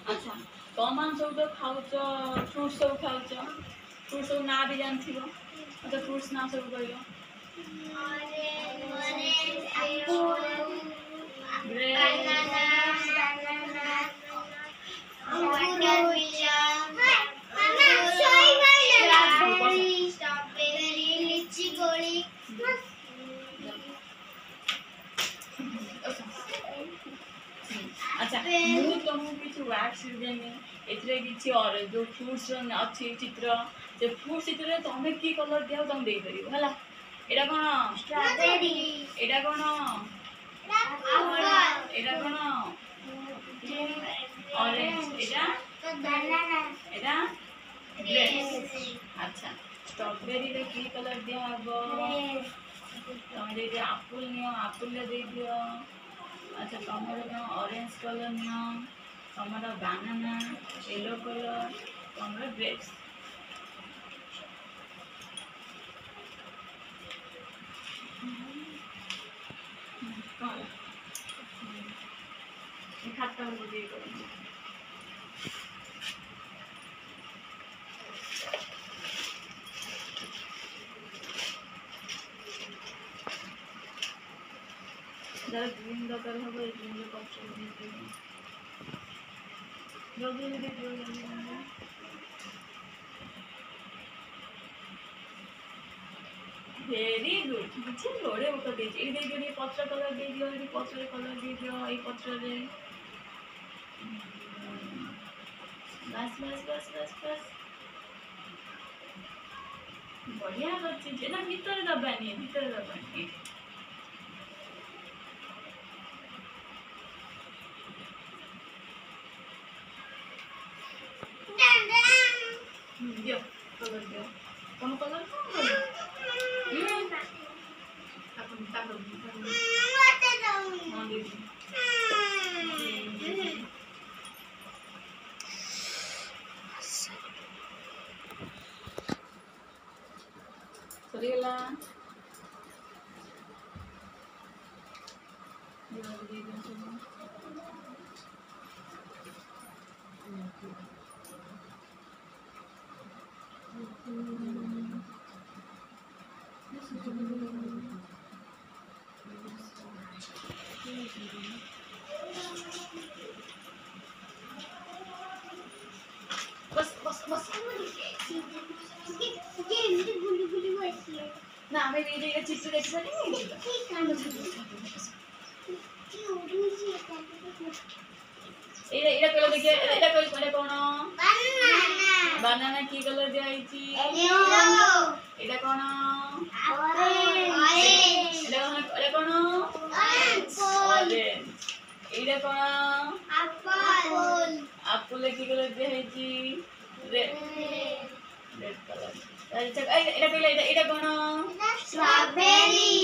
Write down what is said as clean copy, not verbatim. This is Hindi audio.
अच्छा तमान सब तो खाउच फ्रूट सब खाउच फ्रूट सब ना भी जानथिबो अच्छा फ्रूट्स ना सब कहियो अच्छा मु तुमको किसी वैक्स देनी एथरे किसी और जो फ्रूट्स अच्छी चित्र से फ्रूट चित्र तमे की कलर दिया तुम दे परियो हला एडा कोन स्ट्रॉबेरी एडा कोन एडा कोन ऑरेंज एडा बनाना एडा ग्रेप्स अच्छा स्ट्रॉबेरी रे की कलर दिया हबो तमे दे एप्पल नियो एप्पल ले दे दियो अच्छा टमाटो ऑरेंज कलर नियो tomato banana yellow colour tomato grapes कौन खाता हूँ मुझे करूँगी जरा ग्रीन दरकार हो गई ग्रीन का ऑप्शन दीजिए जल्दी जल्दी जल्दी वेरी गुड किसी लोड़े उतर दीजिए ये दे दियो ये पत्र कलर दे दियो ये पत्र कलर दे दियो ये पत्र रे बस बस बस बस बस बढ़िया करछि जे ना भीतर दबानी दियो कलर दियो कौन कलर कौन अपन ताको मत जाऊं हां दीदी सरीला बस बस बस ना मैं वीडियो का चित्र देख सकती एटा कलर देखिए एटा कोन बनाना की कलर दियाइची येलो एटा कोन ऑरेंज एटा कोन ऑरेंज एटा कोन एप्पल की कलर दियाइची रेड कलर एटा कोन स्ट्रॉबेरी